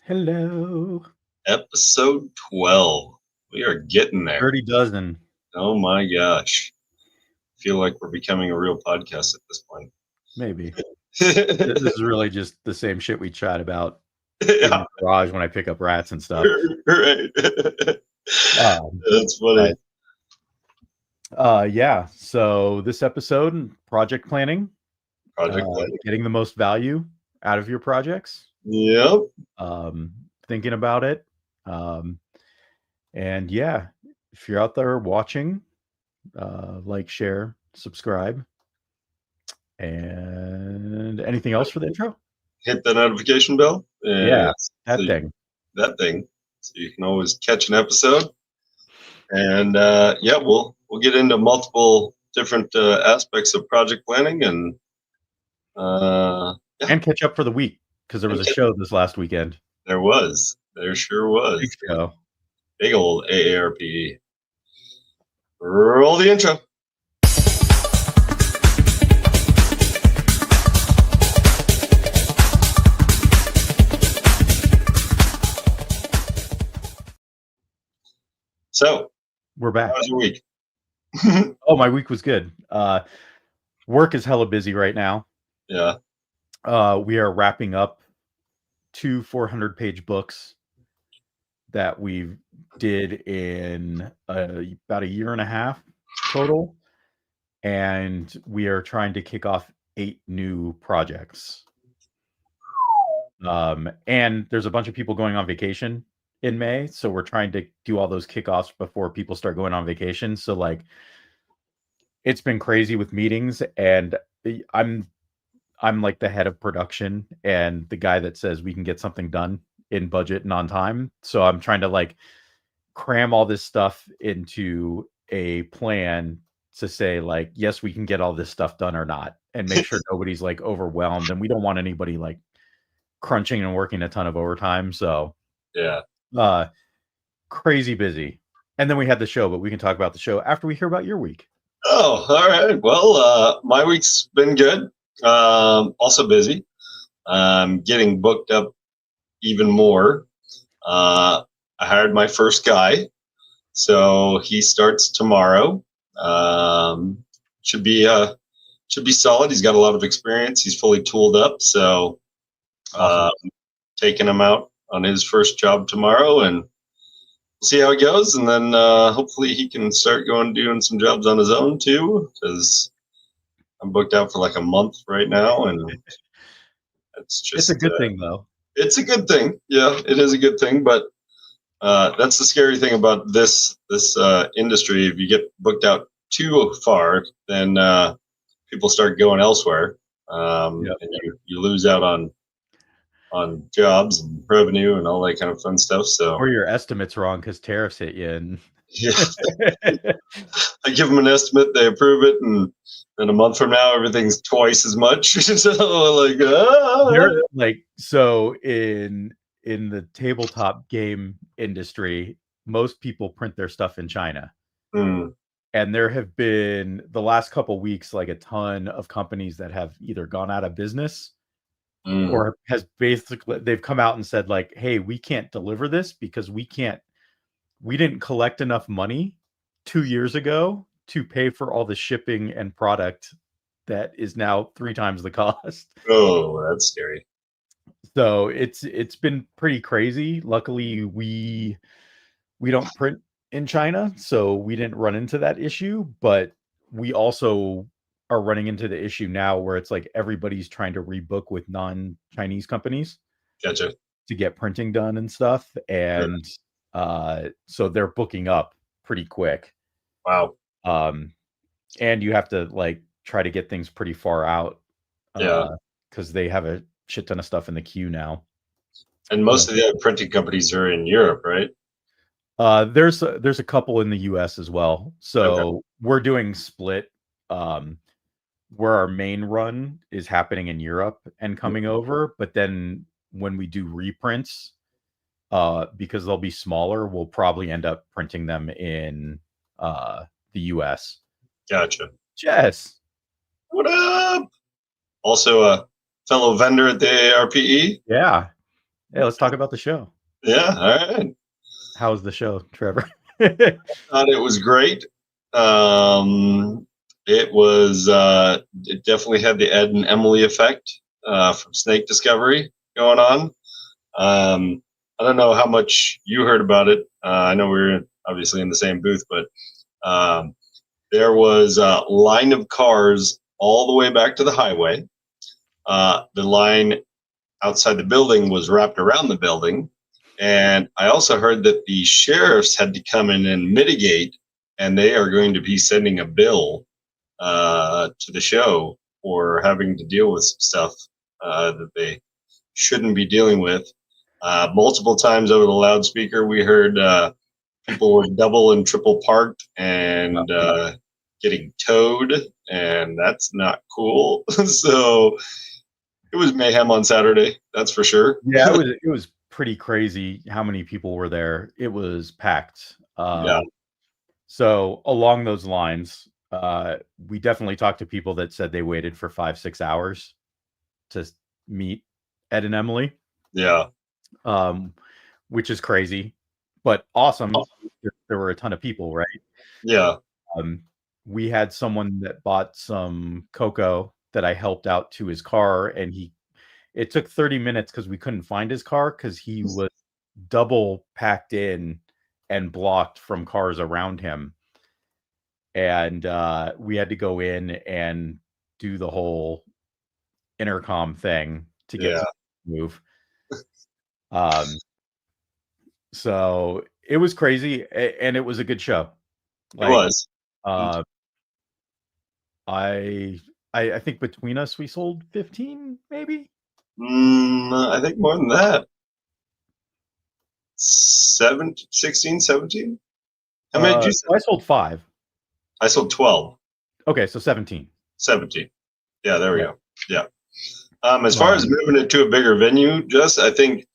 Hello. Episode 12. We are getting there. Dirty dozen. Oh my gosh. I feel like we're becoming a real podcast at this point. Maybe. This is really just the same shit we chat about in Yeah, the garage when I pick up rats and stuff. right. That's funny. Yeah. So this episode, project planning, Project planning. getting the most value out of your projects, Yep. thinking about it. And yeah, if you're out there watching, like, share, subscribe. And anything else for the intro? Hit the notification bell. Yeah, that so thing. That thing. So you can always catch an episode. And yeah, we'll get into multiple different aspects of project planning and yeah. And catch up for the week because there was a show this last weekend. There sure was. Big show. Big old AARP. Roll the intro. So We're back. how was your week? Oh, my week was good. Work is hella busy right now. Yeah. We are wrapping up 2 400-page books that we did in about a year and a half total. And we are trying to kick off 8 new projects. And there's a bunch of people going on vacation in May, so we're trying to do all those kickoffs before people start going on vacation. So like, it's been crazy with meetings, and I'm like the head of production and the guy that says we can get something done in budget and on time. So I'm trying to like cram all this stuff into a plan to say like, yes, we can get all this stuff done or not, and make sure nobody's like overwhelmed. And we don't want anybody like crunching and working a ton of overtime. So Yeah. Crazy busy. And then we had the show, but we can talk about the show after we hear about your week. Oh, all right. Well, my week's been good. Also busy. Getting booked up even more. I hired my first guy, so he starts tomorrow. Should be solid. He's got a lot of experience. He's fully tooled up, so Awesome. taking him out on his first job tomorrow, and we'll see how it goes. And then hopefully he can start doing some jobs on his own too, because I'm booked out for like a month right now, and it's a good thing though. It's a good thing. Yeah, it is a good thing, but that's the scary thing about this industry. If you get booked out too far, then people start going elsewhere, and you lose out on jobs and revenue and all that kind of fun stuff. So, or your estimate's wrong because tariffs hit you. And yeah, I give them an estimate, they approve it, and then a month from now, everything's twice as much. So, so in the tabletop game industry, most people print their stuff in China. And there have been the last couple weeks like a ton of companies that have either gone out of business or has basically they've come out and said like, hey, we can't deliver this because we didn't collect enough money 2 years ago to pay for all the shipping and product that is now 3 times the cost. Oh, that's scary. So it's been pretty crazy. Luckily, we don't print in China, so we didn't run into that issue, but we also are running into the issue now where it's like everybody's trying to rebook with non-Chinese companies. Gotcha. To get printing done and stuff. And so they're booking up pretty quick. Wow. And you have to like try to get things pretty far out. Because they have a shit ton of stuff in the queue now. And most of the other printing companies are in Europe, right? There's a couple in the US as well. So we're doing split, where our main run is happening in Europe and coming over. But then when we do reprints, because they'll be smaller, we'll probably end up printing them in the US. Gotcha. Jess. What up? Also a fellow vendor at the ARPE. Yeah. Hey, let's talk about the show. Yeah, all right. How was the show, Trevor? Thought it was great. Um, it definitely had the Ed and Emily effect from Snake Discovery going on. I don't know how much you heard about it. I know we were obviously in the same booth, but um, there was a line of cars all the way back to the highway. The line outside the building was wrapped around the building. And I also heard that the sheriffs had to come in and mitigate, and they are going to be sending a bill to the show for having to deal with some stuff that they shouldn't be dealing with. Multiple times over the loudspeaker, we heard people were double and triple parked and getting towed, and that's not cool. So it was mayhem on Saturday, that's for sure. Yeah, it was pretty crazy how many people were there. It was packed. Yeah, So along those lines, we definitely talked to people that said they waited for 5-6 hours to meet Ed and Emily, yeah, um, which is crazy, but awesome. There were a ton of people, right? yeah. Um, we had someone that bought some cocoa that I helped out to his car, and it took 30 minutes because we couldn't find his car because he was double packed in and blocked from cars around him. And we had to go in and do the whole intercom thing to get Yeah, him to move. Um, so it was crazy, and it was a good show. it Like, was. uh, I, I think between us we sold 15, maybe. I think more than that. 16, 17? How many did you sell? I sold 5. I sold 12, Okay, so 17. 17. Yeah, there we Yeah. go. Yeah. As far as Um, moving it to a bigger venue, just I think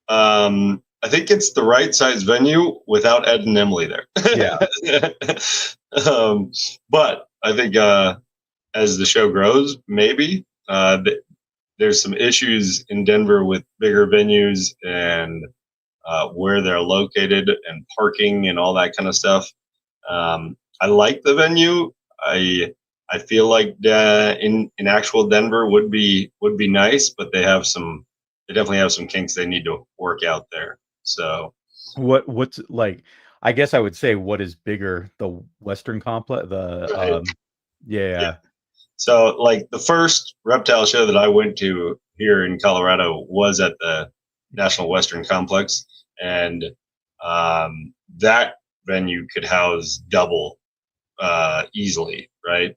it's the right size venue without Ed and Emily there. yeah. um, but I think as the show grows, maybe there's some issues in Denver with bigger venues and where they're located and parking and all that kind of stuff. I like the venue. I feel like in actual Denver would be nice, but they definitely have some kinks they need to work out there. So What's like? I guess I would say what is bigger, the Western complex, the right, yeah. yeah, So like the first reptile show that I went to here in Colorado was at the National Western Complex, and that venue could house double easily, right?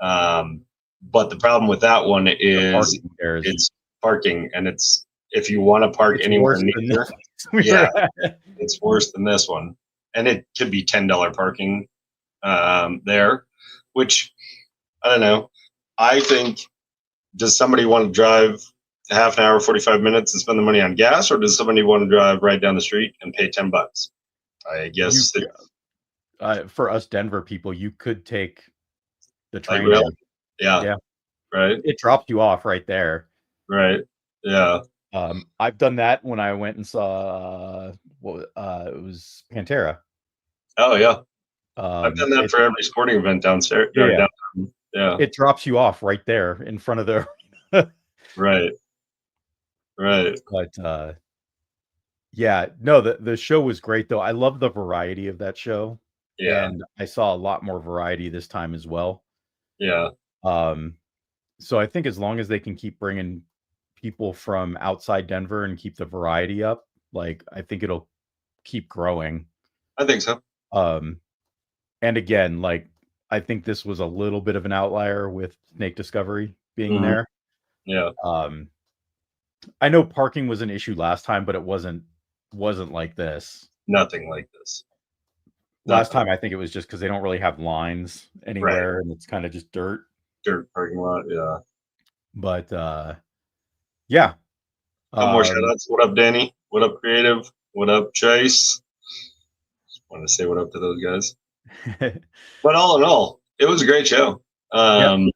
But the problem with that one the is parking there is it's parking, and it's if you want to park it's anywhere worse than the near, place we yeah, were at. it's worse than this one, and it could be $10 parking there, which I don't know. I think does somebody want to drive half an hour, 45 minutes, and spend the money on gas, or does somebody want to drive right down the street and pay $10? I You guess for us Denver people, you could take the like train really, in. yeah, Yeah, right, it drops you off right there. right, yeah. I've done that when I went and saw it was Pantera. Oh yeah, I've done that It for every sporting event downstairs yeah, or yeah, downtown. Yeah, it drops you off right there in front of the right, right. but yeah, no, the show was great though. I love the variety of that show, Yeah, and I saw a lot more variety this time as well. yeah. Um, so I think as long as they can keep bringing people from outside Denver and keep the variety up, like I think it'll keep growing. I think so. Um, and again, like I think this was a little bit of an outlier with Snake Discovery being Hmm. there. Yeah, Um, I know parking was an issue last time, but it wasn't like this. nothing like this. Last Nothing. time I think it was just because they don't really have lines Right. anywhere and it's kind of just dirt. Dirt parking lot. Yeah. But yeah. Couple more shout Um outs. What up, Danny? What up, Creative? What up, Chase? Want to say what up to those guys. But all in all, it was a great show. Yep.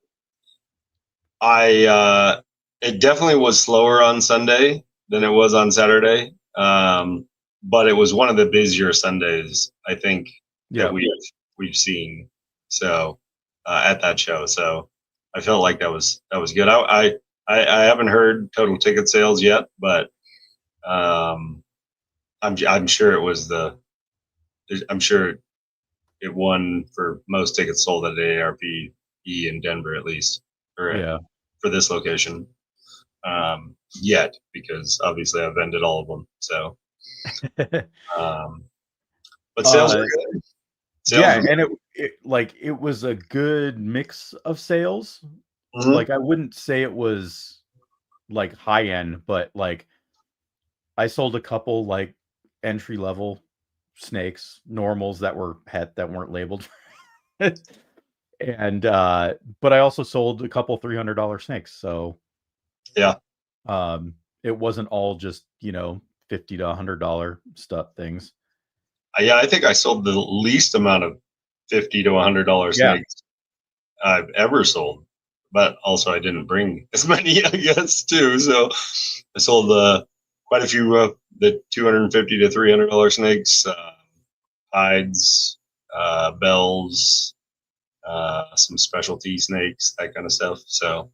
I It definitely was slower on Sunday. than it was on Saturday. But it was one of the busier Sundays I think that Yeah. we've seen. So at that show, so I felt like that was good. I haven't heard total ticket sales yet, but I'm sure it was I'm sure it won for most tickets sold at AARP in Denver, at least, Yeah. for this location. Yet, because obviously I've vended all of them. So, um, but sales were good. Sales Yeah, were and it was a good mix of sales. good. Like I wouldn't say it was like high end, but like I sold a couple like entry level snakes, normals that were pet that weren't labeled. And but I also sold a couple $300 snakes. So Yeah. it wasn't all just, $50 to $100 stuff things. Yeah, I think I sold the least amount of $50 to $100 Yeah. snakes I've ever sold, but also I didn't bring as many, I guess, too. So I sold quite a few of the $250 to $300 snakes, hides, bells, some specialty snakes, that kind of stuff. So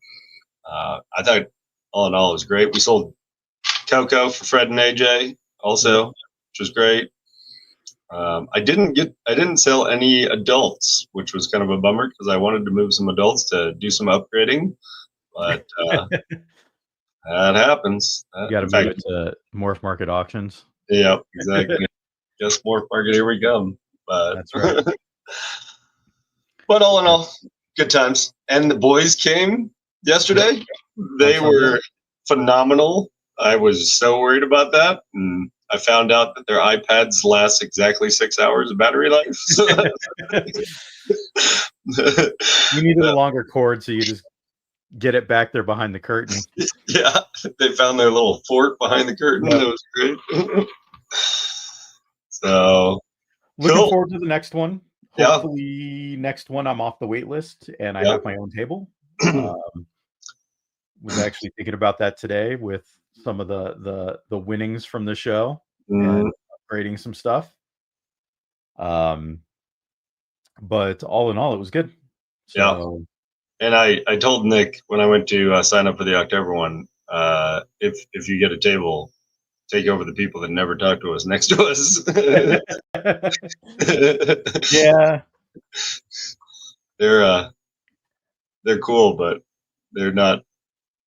I thought all in all it was great. We sold Coco for Fred and AJ also, which was great. I didn't sell any adults, which was kind of a bummer because I wanted to move some adults to do some upgrading, but that happens. You got to In move fact, it to Morph Market auctions. yeah, exactly. Guess more market. Here we come. But That's right. but all in all, good times. And the boys came yesterday. Yep. On They Sunday. were phenomenal. I was so worried about that. And I found out that their iPads last exactly 6 hours of battery life. So You needed a longer cord, so you just get it back there behind the curtain. yeah, they found their little fort behind the curtain. Yep. That was great. So Looking cool. forward to the next one. Yeah. Hopefully, next one I'm off the wait list and I Yep. have my own table. Was actually thinking about that today with some of the winnings from the show and upgrading some stuff. But all in all, it was good. Yeah. So And I told Nick when I went to sign up for the October one, if you get a table, take over the people that never talk to us next to us. yeah, They're cool, but they're not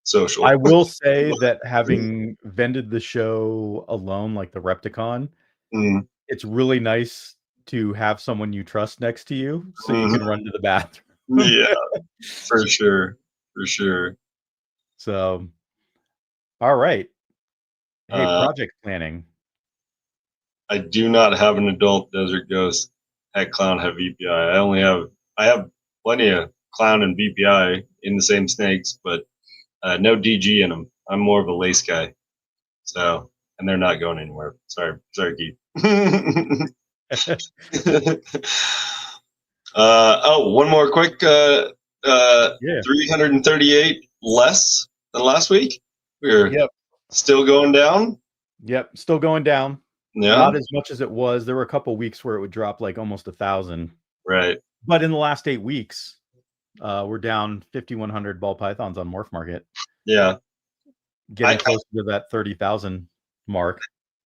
social. I will say that having vended the show alone, like the Repticon, Mm, it's really nice to have someone you trust next to you so you mhm. can run to the bathroom. Yeah, for sure, for sure. So, all right. Hey, Uh, project planning. I do not have an adult desert ghost at clown have VPI. I have plenty of clown and VPI in the same snakes, but no DG in them. I'm more of a lace guy, so and they're not going anywhere. Sorry, Keith. One more quick. Yeah. 338 less than last week. We're Yep. still going down. Yep. Still going down. Yeah. Not as much as it was. There were a couple weeks where it would drop like almost 1,000. Right. But in the last 8 weeks, we're down 5,100 ball pythons on Morph Market. Yeah. Getting closer to that 30,000 mark.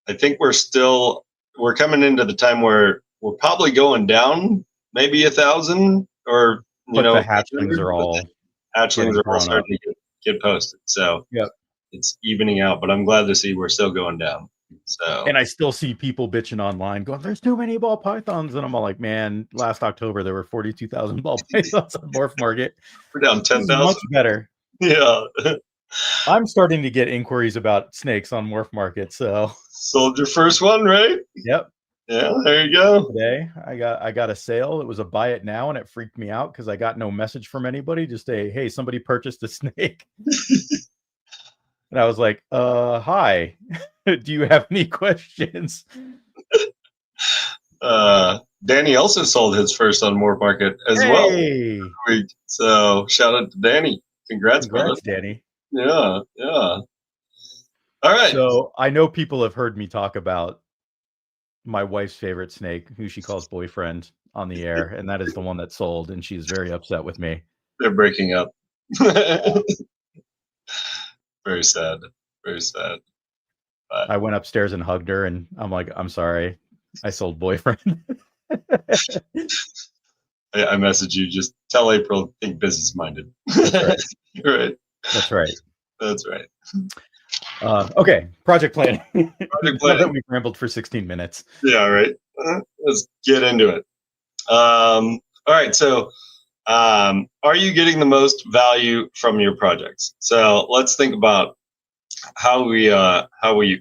I think we're coming into the time where we're probably going down maybe 1,000 or But the hatchlings are all starting to get posted. So yep. It's evening out, but I'm glad to see we're still going down. So and I still see people bitching online going, there's too many ball pythons. And I'm all like, man, last October there were 42,000 ball pythons on Morph Market. We're down 10,000. Much better. Yeah. I'm starting to get inquiries about snakes on Morph Market. So sold your first one, right? Yep. Yeah, there you go. Today I got a sale. It was a buy it now, and it freaked me out because I got no message from anybody. Just a hey, somebody purchased a snake. And I was like, hi. Do you have any questions? Danny also sold his first on Morph Market as well. So shout out to Danny. Congrats, brother. Danny. Yeah, yeah. All right. So I know people have heard me talk about my wife's favorite snake, who she calls boyfriend, on the air, and that is the one that sold, and she's very upset with me. They're breaking up. Very sad. Very sad. But I went upstairs and hugged her, and I'm like, "I'm sorry, I sold boyfriend." I message you. Just tell April, think business minded. That's right. Right. That's right. That's right. Okay, project planning. Project Now that planning. we've rambled for 16 minutes. Yeah. Right. Let's get into it. All right. So, are you getting the most value from your projects? So let's think about how we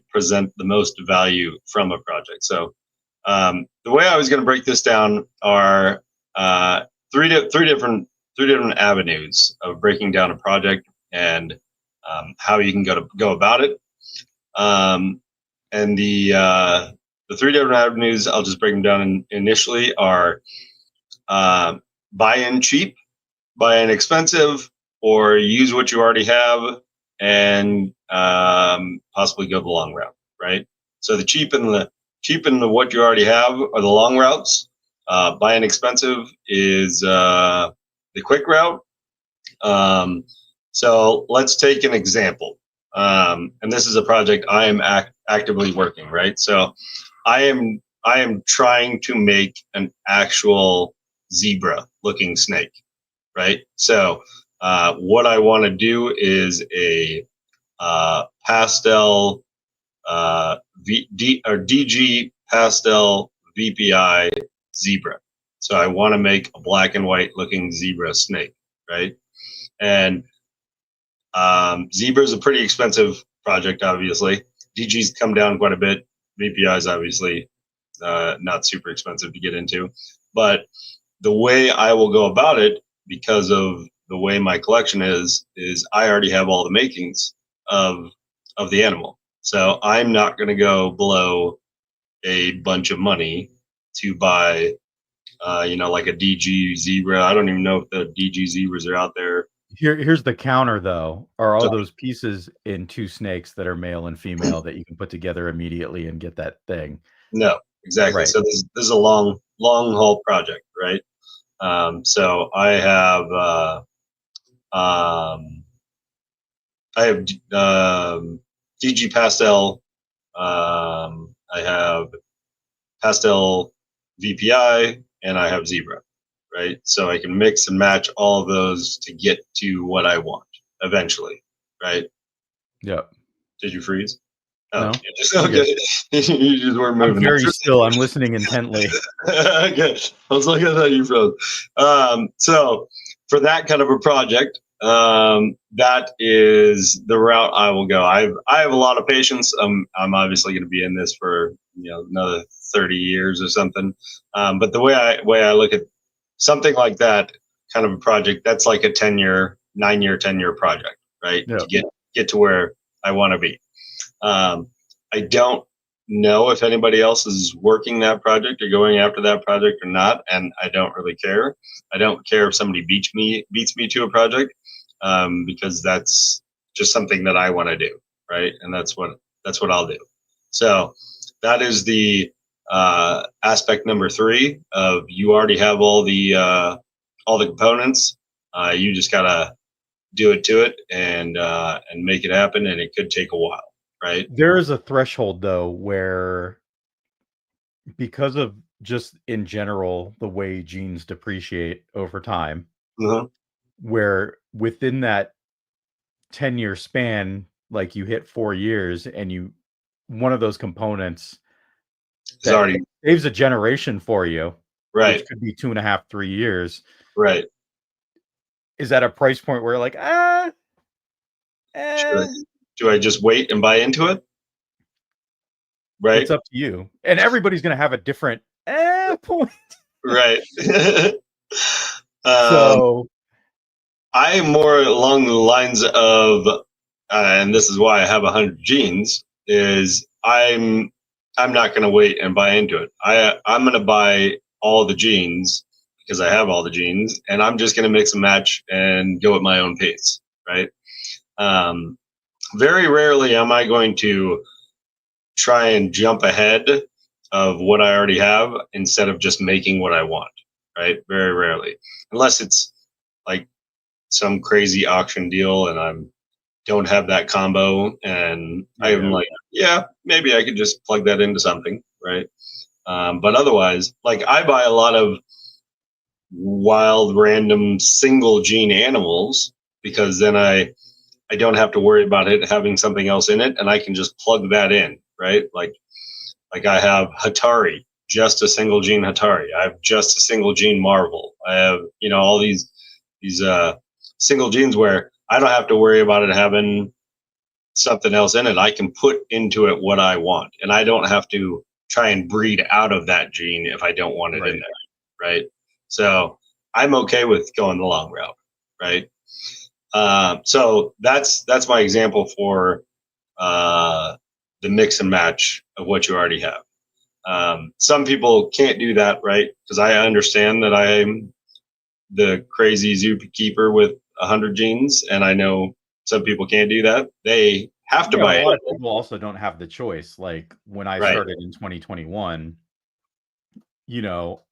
present the most value from a project. So the way I was going to break this down are three different avenues of breaking down a project and how you can go about it. And the three different avenues, I'll just break them down initially, are uh, buy in cheap, buy in expensive, or use what you already have and possibly go the long route, right? So the cheap and the what you already have are the long routes. Buying expensive is the quick route. So let's take an example, and this is a project I am actively working, right? So I am trying to make an actual zebra looking snake, right? So what I want to do is a pastel DG pastel VPI zebra. So I want to make a black and white looking zebra snake, right? And zebra is a pretty expensive project, obviously. DG's come down quite a bit. VPI is obviously not super expensive to get into, but the way I will go about it, because of the way my collection is I already have all the makings of the animal. So I'm not going to go blow a bunch of money to buy, like a DG zebra. I don't even know if the DG zebras are out there. Here's the counter, though. Are all those pieces in two snakes that are male and female that you can put together immediately and get that thing? No, exactly. Right. So this is a long haul project, right? So um, I have DG pastel. I have pastel VPI, and I have zebra, right? So I can mix and match all of those to get to what I want eventually, right? Yep. Did you freeze? Oh, No, you just I'm good. okay. You just weren't I'm moving. very still. I'm listening intently. Okay. I was like, I thought you froze. So for that kind of a project, that is the route I will go. I have a lot of patience. I'm obviously going to be in this for another 30 years or something. But the way I look at something like that kind of a project, that's like a 10-year, 9-year, 10-year project, right? Yep. To get to where I want to be. I don't know if anybody else is working that project or going after that project or not, and I don't really care. I don't care if somebody beats me to a project, because that's just something that I want to do, right? And that's what I'll do. So that is the aspect number 3 of you already have all the components. You just gotta do it to it and make it happen, and it could take a while, right? There is a threshold, though, where because of just in general the way genes depreciate over time, Uh-huh. where within that 10-year span, like you hit 4 years and one of those components It's that already saves a generation for you, which right, could be 2.5, 3 years, right. is at a price point where you're like, "Ah, Should I, eh, do I just wait and buy into it? it's Right, up to you." And everybody's gonna have a different, point. right. um, So, I'm more along the lines of, and this is why I have 100 genes. Is I'm not going to wait and buy into it. I'm going to buy all the genes because I have all the genes, and I'm just going to mix and match and go at my own pace, right? Um, very rarely am I going to try and jump ahead of what I already have instead of just making what I want, right? Very rarely, unless it's like some crazy auction deal and I'm don't have that combo and I'm Yeah. like, yeah, maybe I could just plug that into something, right? But otherwise, like I buy a lot of wild, random, single gene animals because then I don't have to worry about it having something else in it, and I can just plug that in, right? Like I have Hatari, just a single gene Hatari. I have just a single gene Marvel. I have all these single genes where I don't have to worry about it having something else in it. I can put into it what I want, and I don't have to try and breed out of that gene if I don't want it in Right. there, right? So I'm okay with going the long route, right? So that's my example for uh, the mix and match of what you already have. Some people can't do that, right? Because I understand that I'm the crazy zookeeper with 100 genes, and I know some people can't do that. They have to Yeah, a buy lot of animals, people also don't have the choice. Like when I right? started in 2021,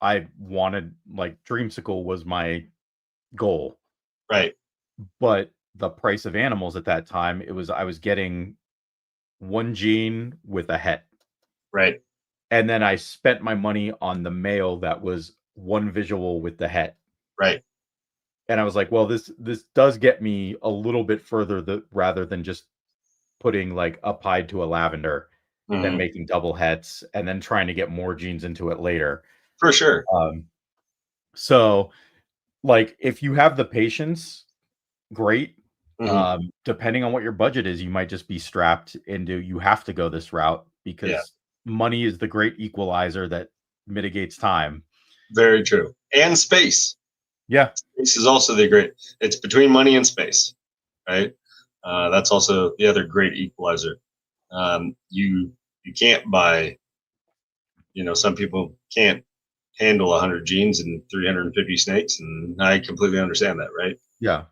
I wanted like Dreamsicle was my goal, Right, but the price of animals at that time, I was getting one gene with a het. right, And then I spent my money on the male that was one visual with the het. right. And I was like, well, this does get me a little bit further rather than just putting like a pied to a lavender, then Hmm. making double hets and then trying to get more genes into it later. For sure. Um, so like if you have the patience, great. Hmm. Depending on what your budget is, you might just be strapped into you have to go this route Yeah, because money is the great equalizer that mitigates time. very true. And space. Yeah. Space is also the great. It's between money and space, right? That's also the other great equalizer. You can't buy. Some people can't handle 100 genes and 350 snakes, and I completely understand that, right? Yeah.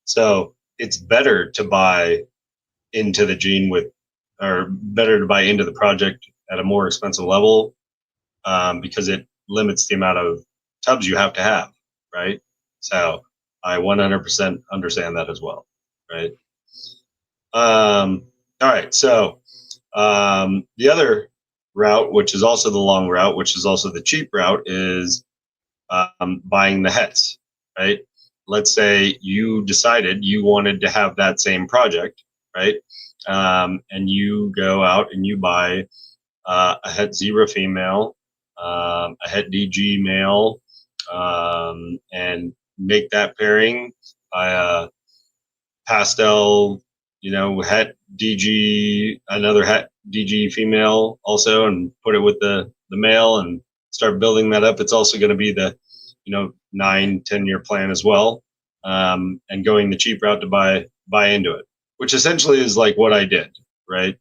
So it's better to buy into the gene with, or better to buy into the project at a more expensive level, because it limits the amount of tubs you have to have, right? So I 100% understand that as well, right? All right, so the other route, which is also the long route, which is also the cheap route, is buying the hets, right? Let's say you decided you wanted to have that same project, right? And you go out and you buy a het zebra female, a het DG male, and make that pairing by a pastel, het DG, another het DG female also, and put it with the male and start building that up. It's also going to be the 9-10 year plan as well, and going the cheap route to buy into it, which essentially is like what I did, right?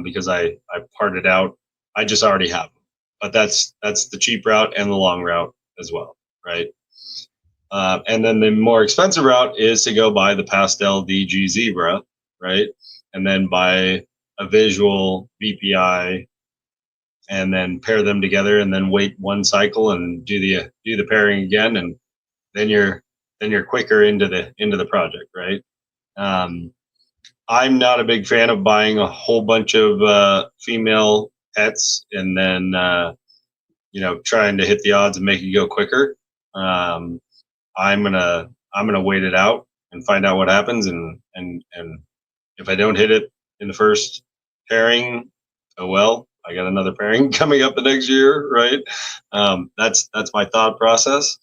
Because I parted out. I just already have them, but that's the cheap route and the long route as well, right? And then the more expensive route is to go buy the pastel DG zebra, right? And then buy a visual BPI and then pair them together and then wait one cycle and do the pairing again, and then you're quicker into the project, right? Um, I'm not a big fan of buying a whole bunch of female pets and then trying to hit the odds and make it go quicker. Um, I'm gonna wait it out and find out what happens, and if I don't hit it in the first pairing, oh well, I got another pairing coming up the next year, right? That's my thought process.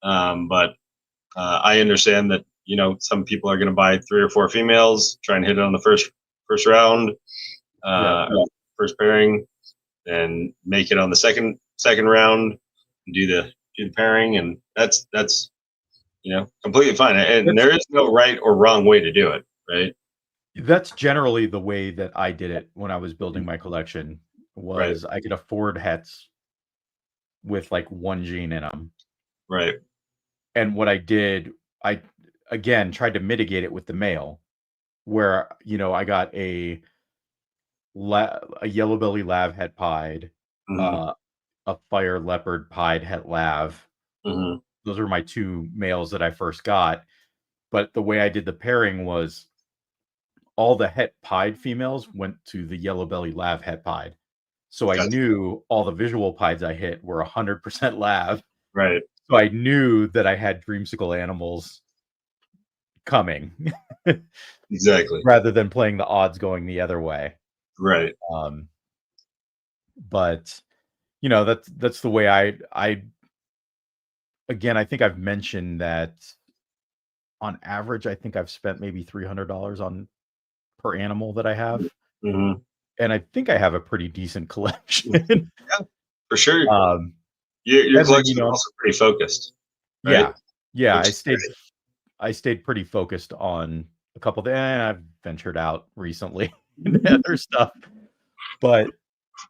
But I understand that some people are going to buy 3 or 4 females, try and hit it on the first round, Yeah. first pairing, and make it on the second round, and do the pairing, and that's completely fine. And That's there is no right or wrong way to do it, right? that's generally the way that I did it when I was building my collection Right, was I could afford hets with like one gene in them. right, And what I did, I again tried to mitigate it with the male, where, I got a yellow belly lav het pied, Hmm. uh, a fire leopard pied het lav. Hmm. Those are my 2 males that I first got, but the way I did the pairing was all the het pied females went to the yellow belly lav het pied. So I Gotcha. knew all the visual pieds I hit were 100% lav. Right. So I knew that I had dreamsicle animals coming Exactly. rather than playing the odds going the other way. Right. Um, but that's the way I again, I think I've mentioned that on average, I think I've spent maybe $300 on per animal that I have, Hmm. and I think I have a pretty decent collection. Yeah, for sure. um, Your and then collection is also pretty focused, right? yeah, yeah, Which is I stayed pretty focused on a couple. And I've ventured out recently into other stuff, but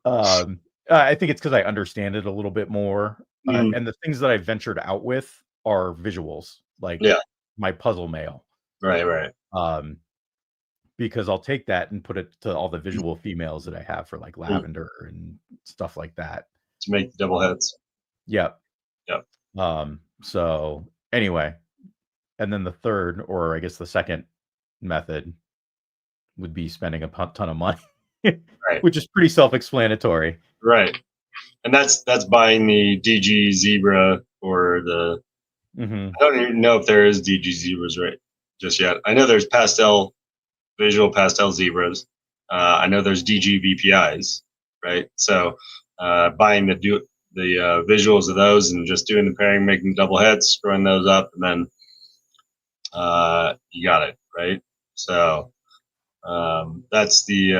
um, I think it's because I understand it a little bit more. great. And the things that I ventured out with are visuals, like Yeah. my puzzle mail. Right. Right. Um, because I'll take that and put it to all the visual females that I have for like Mm. lavender and stuff like that. To make the double heads. Yep. Yep. So anyway, and then the third, or I guess the second method would be spending a ton of money, Right. which is pretty self-explanatory. Right. And that's buying the DG zebra or the. Hmm. I don't even know if there is DG zebras right just yet. I know there's visual pastel zebras. I know there's DG VPIs, right? So buying the visuals of those and just doing the pairing, making double heads, screwing those up, and then you got it, right? So that's the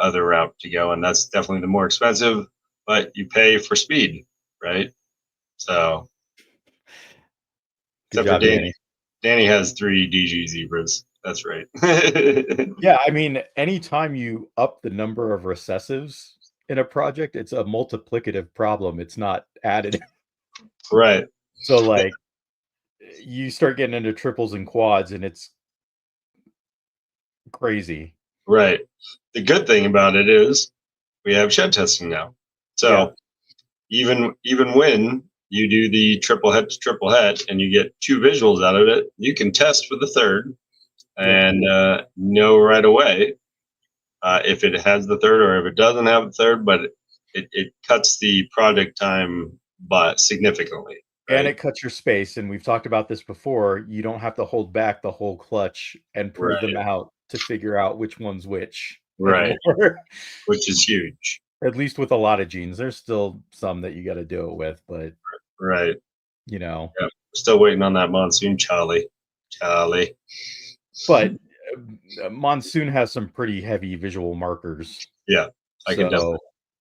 other route to go, and that's definitely the more expensive, but you pay for speed, right? So Good except for job, Danny. Danny. Danny has 3 DG zebras. That's right. Yeah, I mean, anytime you up the number of recessives in a project, it's a multiplicative problem. It's not additive. Right. So like you start getting into triples and quads and it's crazy. Right. The good thing about it is we have shed testing now. Yeah. So even when you do the triple head and you get 2 visuals out of it, you can test for the third Yep. and know right away if it has the third or if it doesn't have the third. But it cuts the project time but significantly. And Right. it cuts your space. And we've talked about this before. You don't have to hold back the whole clutch and prove them Right. out to figure out which one's which Right. anymore. Which is huge. At least with a lot of genes. There's still some that you got to do it with, but Right. you know, Yeah. Still waiting on that monsoon, Charlie. Charlie. but Monsoon has some pretty heavy visual markers. Yeah, I can So definitely,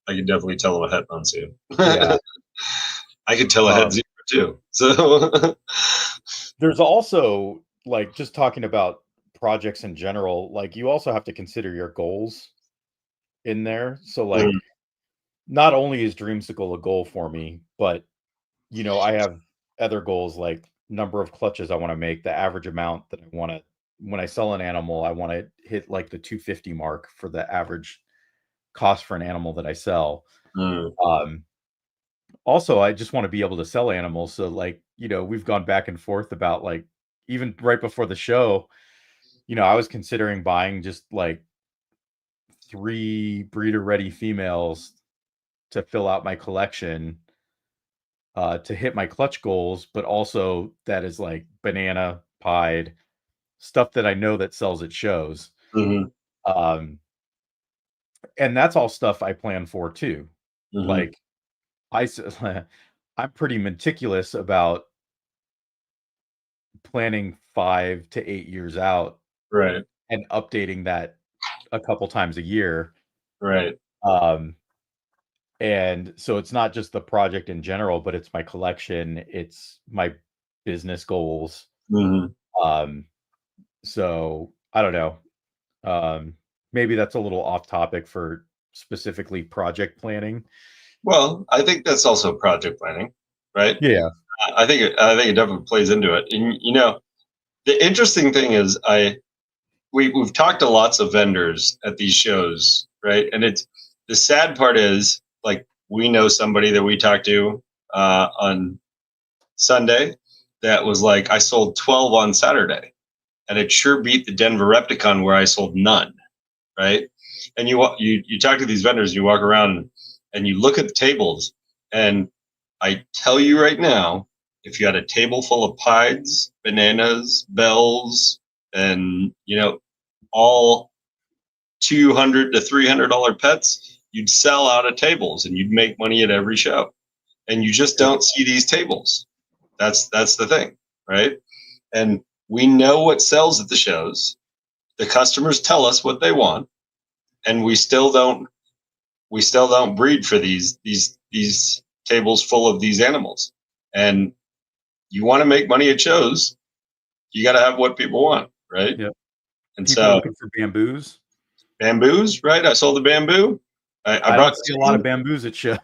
I can definitely tell him a het monsoon. yeah. I could tell a het Um, zebra too. So there's also like just talking about projects in general, like you also have to consider your goals in there. So like mm, not only is Dreamsicle a goal for me, but I have other goals like number of clutches I want to make, the average amount that I want to when I sell an animal, I want to hit like the 250 mark for the average cost for an animal that I sell. mm, Um, Also, I just want to be able to sell animals. So like, we've gone back and forth about like even right before the show, I was considering buying just like 3 breeder ready females to fill out my collection to hit my clutch goals, but also that is like banana pied stuff that I know that sells at shows. mhm, Um, and that's all stuff I plan for too. mhm. Like I, s- I'm pretty meticulous about planning 5 to 8 years out Right, and updating that a couple times a year. right. Um, and so it's not just the project in general, but it's my collection, it's my business goals. Mhm. Um, so I don't know. Um, Maybe that's a little off topic for specifically project planning. Well, I think that's also project planning, right? Yeah. I think it definitely plays into it. And the interesting thing is, we've talked to lots of vendors at these shows, right? And it's the sad part is like we know somebody that we talked to on Sunday that was like, I sold 12 on Saturday, and it sure beat the Denver Repticon where I sold none, right? And you talk to these vendors, you walk around and you look at the tables, and I tell you right now, if you had a table full of pieds, bananas, bells, and all $200 to $300 pets, you'd sell out of tables and you'd make money at every show. And you just don't see these tables. That's the thing, right? And we know what sells at the shows. The customers tell us what they want, and we still don't breed for these tables full of these animals. And you want to make money at shows, you got to have what people want, right? Yep. And people so looking for bamboos, right? I sold the bamboo. I brought don't see a lot of bamboos at shows.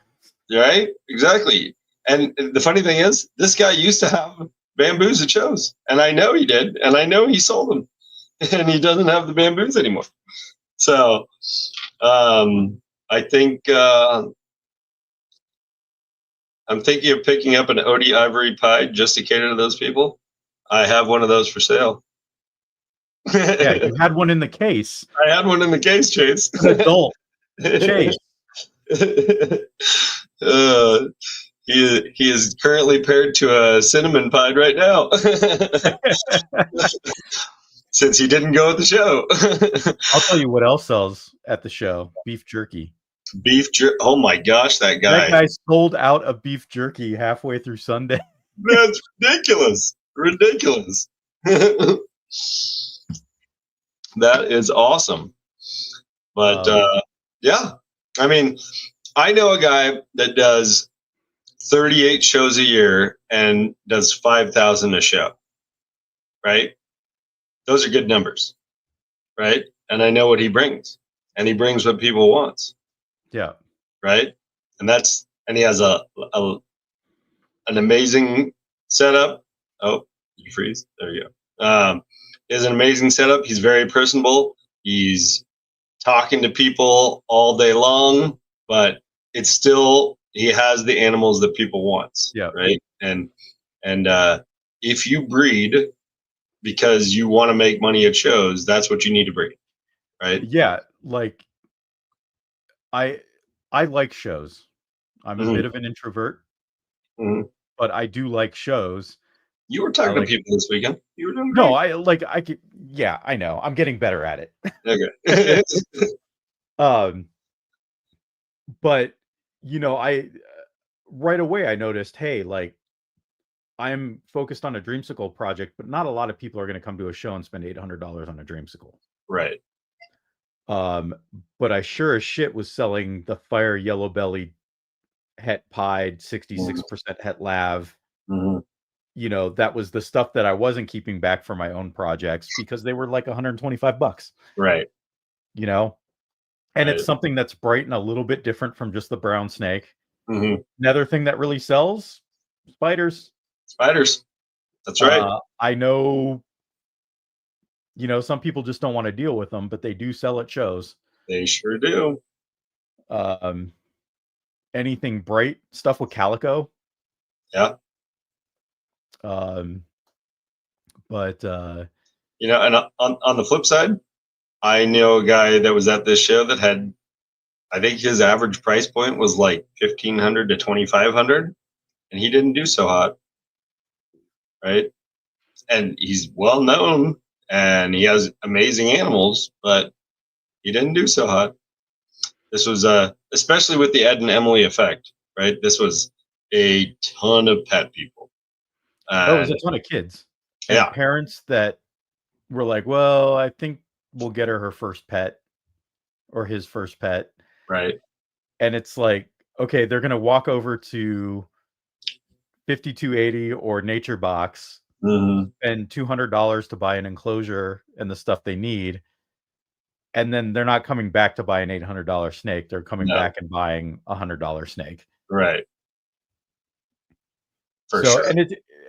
right, exactly. And the funny thing is, this guy used to have bamboos at shows, and I know he did, and I know he sold them, and he doesn't have the bamboos anymore. So I think I'm thinking of picking up an Odie ivory pied just to cater to those people. I have one of those for sale. Yeah, you had one in the case. I had one in the case, Chase. An adult Chase. He is currently paired to a cinnamon pied right now. Since he didn't go at the show. I'll tell you what else sells at the show: beef jerky. Beef jerky. Oh my gosh, that That guy sold out of beef jerky halfway through Sunday. That's ridiculous. Ridiculous. That is awesome. But yeah, I mean, I know a guy that does 38 shows a year and does 5,000 a show. Right? Those are good numbers. Right? And I know what he brings. And he brings what people want. Yeah. Right? And he has an amazing setup. Oh, did you freeze? There you go. He has an amazing setup. He's very personable. He's talking to people all day long, but it's still, he has the animals that people want. Yeah. Right. And if you breed because you want to make money at shows, that's what you need to breed. Right. Yeah. Like I like shows. I'm a bit of an introvert, but I do like shows. You were talking to people this weekend. You were doing great. No, I could. Yeah, I know. I'm getting better at it. Okay. But I right away I noticed, hey, like I'm focused on a dreamsicle project, but not a lot of people are going to come to a show and spend $800 on a dreamsicle. Right. But I sure as shit was selling the fire yellow bellied het pied 66% het lav. That was the stuff that I wasn't keeping back for my own projects because they were like $125. Right. And it's something that's bright and a little bit different from just the brown snake. Another thing that really sells, spiders. That's right. I know, some people just don't want to deal with them, but they do sell at shows. They sure do. Anything bright stuff with calico. Yeah. But and on the flip side, I know a guy that was at this show that had, I think his average price point was like $1,500 to $2,500, and he didn't do so hot. Right. And he's well known and he has amazing animals, but he didn't do so hot. This was especially with the Ed and Emily effect, right? This was a ton of pet people. It was a ton of kids. And parents that were like, well, I think we'll get her first pet or his first pet. Right. And it's like, okay, they're going to walk over to 5280 or Nature Box and $200 to buy an enclosure and the stuff they need. And then they're not coming back to buy an $800 snake. They're coming back and buying $100 snake. Right. For sure.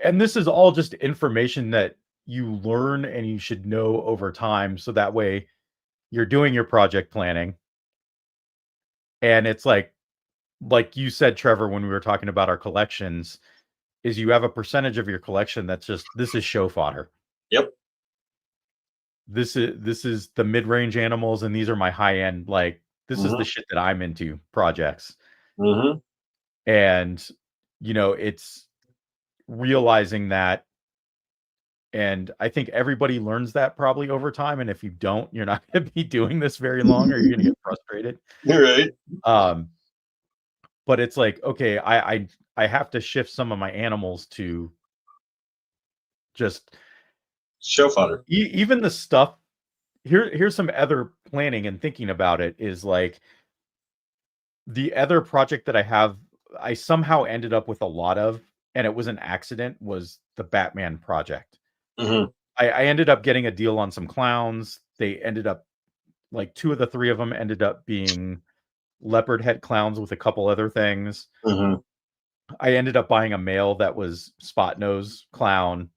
And this is all just information that, you learn and you should know over time, so that way you're doing your project planning. And it's like you said, Trevor, when we were talking about our collections, is you have a percentage of your collection that's just, this is show fodder. Yep. This is the mid-range animals, and these are my high-end, like, this is the shit that I'm into projects. Mm-hmm. And it's realizing that, and I think everybody learns that probably over time, and if you don't, you're not going to be doing this very long, or you're going to get frustrated. You're right. But it's like, okay, I have to shift some of my animals to just Show fodder. even the stuff. Here's some other planning and thinking about it, is like the other project that I somehow ended up with a lot of, and it was an accident, was the Batman project. Mm-hmm. I ended up getting a deal on some clowns. They ended up, like, 2 of the 3 of them ended up being leopard head clowns with a couple other things. Mm-hmm. I ended up buying a male that was spot nose clown.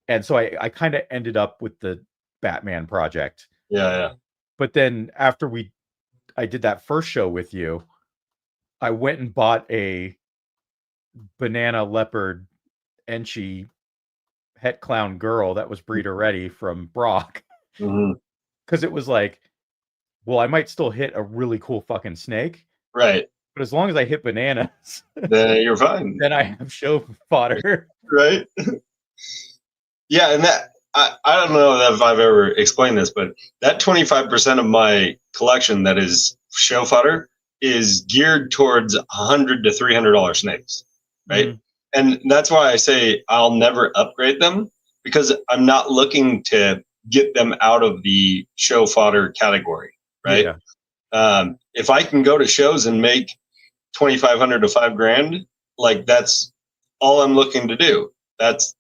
And so I kind of ended up with the Batman project. Yeah. But then after I did that first show with you, I went and bought a banana leopard Enchi het clown girl that was breeder ready from Brock. Mm-hmm. Because it was like, well, I might still hit a really cool fucking snake. Right. But as long as I hit bananas, Then you're fine. then I have show fodder. Right. Yeah, and that I don't know if I've ever explained this, but that 25% of my collection that is show fodder is geared towards $100 to $300 snakes, right? Mhm. And that's why I say I'll never upgrade them, because I'm not looking to get them out of the show fodder category, right? Yeah. If I can go to shows and make 2,500 to $5,000, like, that's all I'm looking to do. That's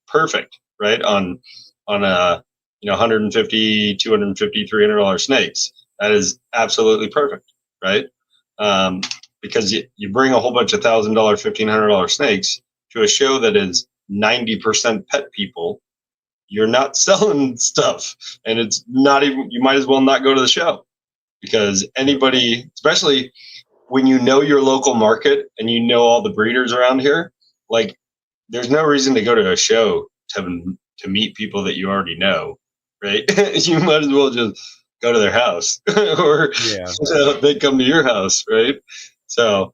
perfect, right? On a 150, 250, $300 snakes. That is absolutely perfect, right? Because you bring a whole bunch of $1,000, $1,500 snakes to a show that is 90% pet people. You're not selling stuff, and it's not even. You might as well not go to the show, because anybody, especially when you know your local market and you know all the breeders around here, like, there's no reason to go to a show to meet people that you already know, right? You might as well just go to their house, or they come to your house, right? So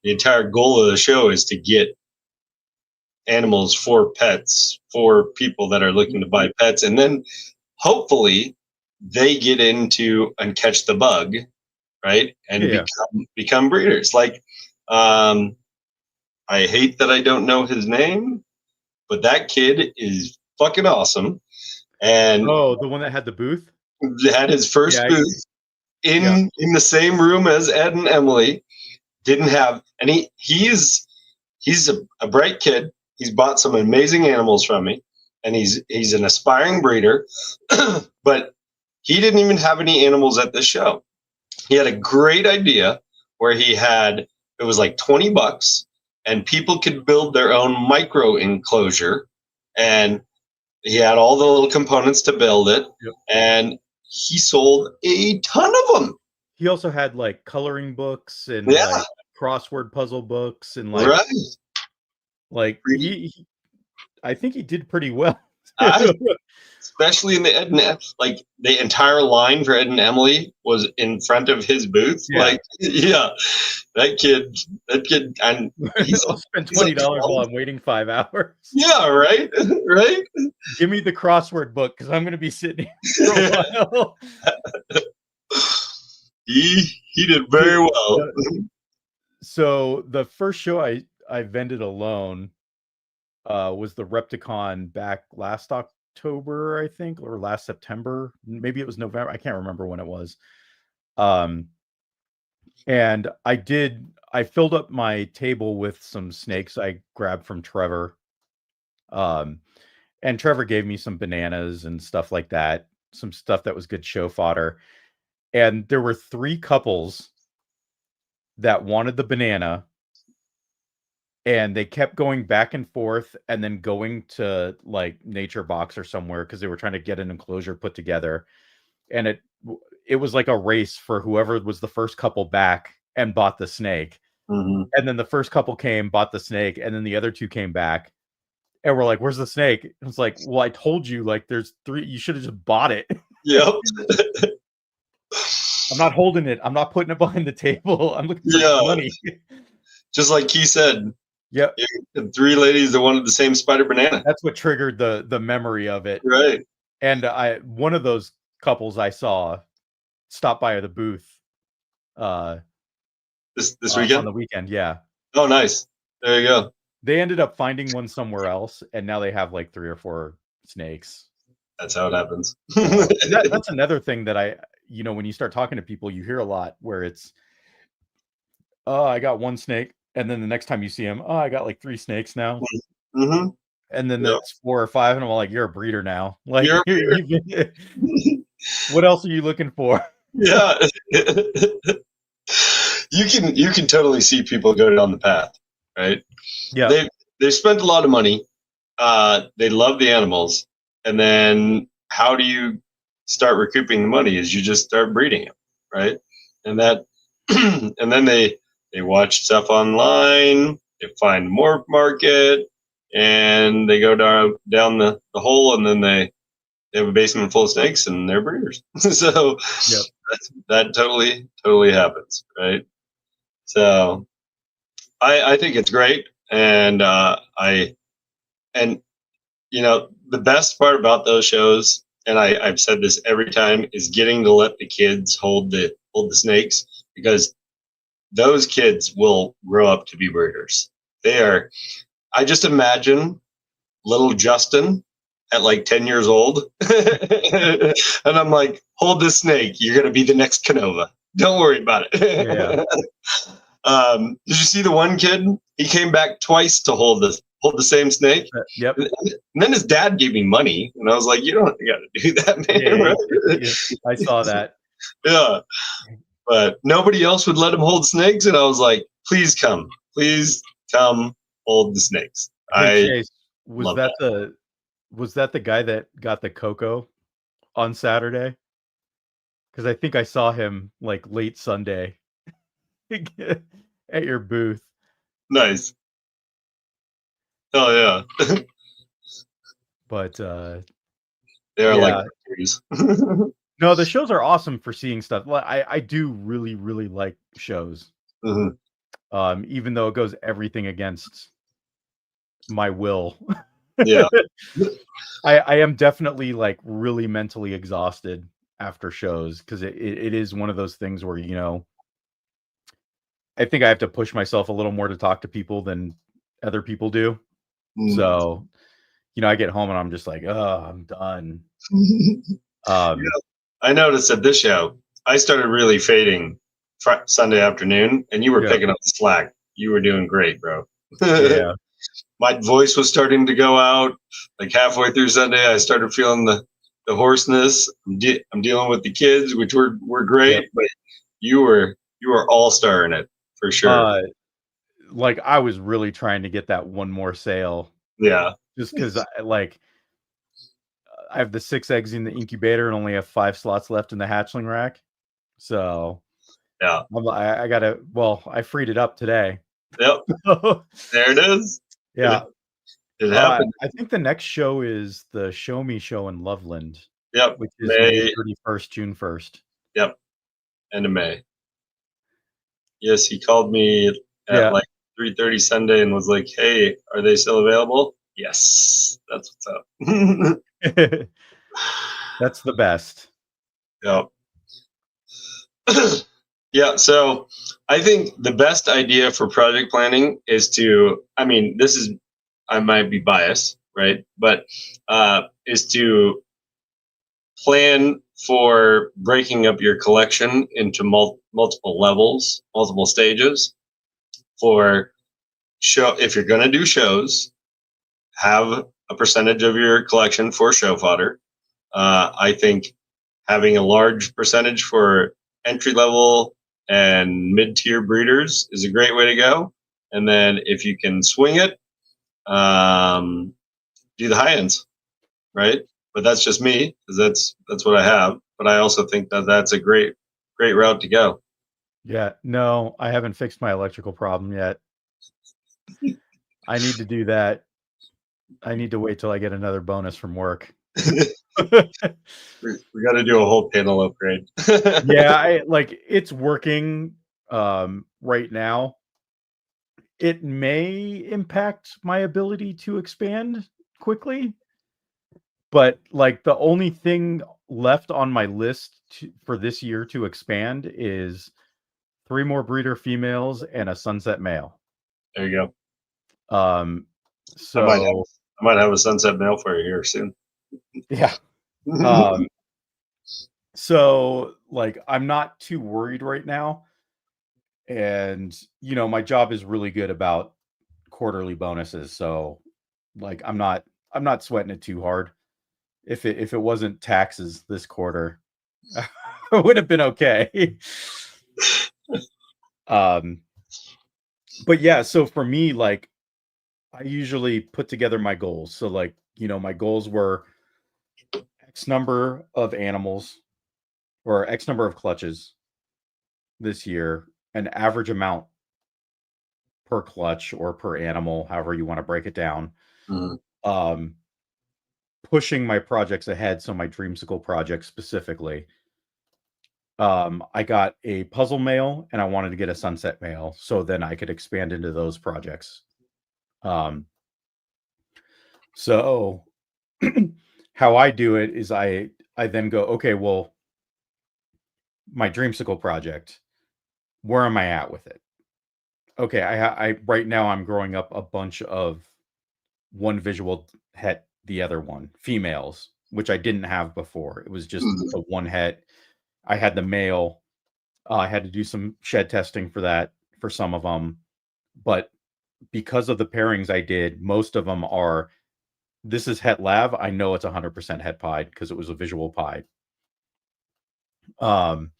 the entire goal of the show is to get animals for pets, for people that are looking to buy pets, and then hopefully they get into and catch the bug, right? And become breeders. Like, I hate that I don't know his name, but that kid is fucking awesome. And the one that had the booth? Had his first booth in the same room as Ed and Emily. Didn't have any. He's a bright kid. He's bought some amazing animals from me, and he's an aspiring breeder. But he didn't even have any animals at this show. He had a great idea where it was like $20, and people could build their own micro enclosure, and he had all the little components to build it, and he sold a ton of them. He also had, like, coloring books and like crossword puzzle books, and like I think he did pretty well. Especially in the Ed and like, the entire line for Ed and Emily was in front of his booth. That kid, and I'll spend $20 while I'm waiting 5 hours. Yeah, right. Give me the crossword book, because I'm going to be sitting here for a while. He did very well. So the first show I vended alone was the Repticon back last October, I think, or last September. Maybe it was November. I can't remember when it was. And I filled up my table with some snakes I grabbed from Trevor. And Trevor gave me some bananas and stuff like that, some stuff that was good show fodder. And there were 3 couples that wanted the banana, and they kept going back and forth and then going to like Nature Box or somewhere because they were trying to get an enclosure put together. And it was like a race for whoever was the first couple back and bought the snake. Mm-hmm. And then the first couple came, bought the snake, and then the other two came back. And we're like, "Where's the snake?" It was like, "Well, I told you, like, there's 3. You should have just bought it." Yep. I'm not holding it. I'm not putting it behind the table. I'm looking for Yeah. money. Just like he said, Yep. the 3 ladies that wanted the same spider banana. That's what triggered the memory of it. Right. And one of those couples I saw stop by the booth This on weekend? the weekend. Yeah. Oh, nice. There you go. They ended up finding one somewhere else, and now they have like 3 or 4 snakes. That's how it happens. That's another thing that when you start talking to people, you hear a lot where it's, "Oh, I got 1 snake," and then the next time you see him, "Oh, I got like 3 snakes now." Mm-hmm. And then Yep. that's 4 or 5, and I'm all like, "You're a breeder now." Like, You're a you've been what else are you looking for? Yeah. You can totally see people go down the path, right? Yeah. They've spent a lot of money. They love the animals, and then how do you start recouping the money? Is you just start breeding them, right? And that, and then they watch stuff online. They find more market, and they go down the hole, and then they have a basement full of snakes, and they're breeders. So Yep. that totally happens, right? So I think it's great, and and the best part about those shows, and I've said this every time, is getting to let the kids hold the snakes, because those kids will grow up to be breeders. They are. I just imagine little Justin at like 10 years old, and I'm like, hold this snake. You're gonna be the next Canova. Don't worry about it. Yeah. Did you see the one kid? He came back twice to hold the same snake. Yep. And then his dad gave me money, and I was like, "You don't got to do that, man." Yeah, Right? I saw that. Yeah, but nobody else would let him hold snakes, and I was like, "Please come, hold the snakes." Hey, I Chase, was love that that. the guy that got the cocoa on Saturday? Because I think I saw him like late Sunday at your booth. Nice. Oh yeah, But they are like yeah, trees. no, the shows are awesome for seeing stuff. I do really really like shows. Mhm. Even though it goes everything against my will. Yeah. I am definitely like really mentally exhausted after shows because it is one of those things where I think I have to push myself a little more to talk to people than other people do. Mm. So, I get home and I'm just like, oh, I'm done. Yeah, I noticed at this show, I started really fading Sunday afternoon, and you were Yeah, picking up the slack. You were doing great, bro. yeah, My voice was starting to go out. Like halfway through Sunday, I started feeling the hoarseness. I'm dealing with the kids, which were yep. great, but you were all star in it for sure. Uh, like I was really trying to get that one more sale Yeah, just because I have the 6 eggs in the incubator and only have 5 slots left in the hatchling rack. So yeah, I gotta. Well, I freed it up today. yep. There it is. Yeah. It happened. I think the next show is the Show Me show in Loveland, Yep, which is May May. 31st, June 1st. Yep, end of May. Yes, he called me at Yeah. like 3:30 Sunday and was like, "Hey, are they still available?" Yes, that's what's up. That's the best. Yep. Yeah, so I think the best idea for project planning is to, I mean, I might be biased, right? But is to plan for breaking up your collection into multiple levels, multiple stages. For show, if you're going to do shows, have a percentage of your collection for show fodder. I think having a large percentage for entry level and mid tier breeders is a great way to go. and then if you can swing it, do the high ends, right? But that's just me because that's what I have. But I also think that that's a great route to go. Yeah, no, I haven't fixed my electrical problem yet. I need to do that. I need to wait till I get another bonus from work. We got to do a whole panel upgrade. Yeah, it's working right now. It may impact my ability to expand quickly, but like the only thing left on my list for this year to expand is 3 more breeder females and a sunset male. There you go. I might have So I might have a sunset male for you here soon. yeah. So like I'm not too worried right now. And my job is really good about quarterly bonuses. So like I'm not sweating it too hard. If it wasn't taxes this quarter, it would have been okay. um but yeah, so for me, like I usually put together my goals. So like, my goals were X number of animals or X number of clutches this year, an average amount per clutch or per animal, however you want to break it down. Mhm. Um, pushing my projects ahead, so my dreamsicle project specifically. I got a puzzle mail and I wanted to get a sunset mail, so then I could expand into those projects. So how I do it is I then go, okay, well, my dreamsicle project, where am I at with it? Okay, I right now I'm growing up a bunch of one visual het, the other one females, which I didn't have before. It was just Mhm. the one het. I had the male. I had to do some shed testing for that for some of them, but because of the pairings I did, most of them are. This is het lav. I know it's 100% het pied because it was a visual pied. Um,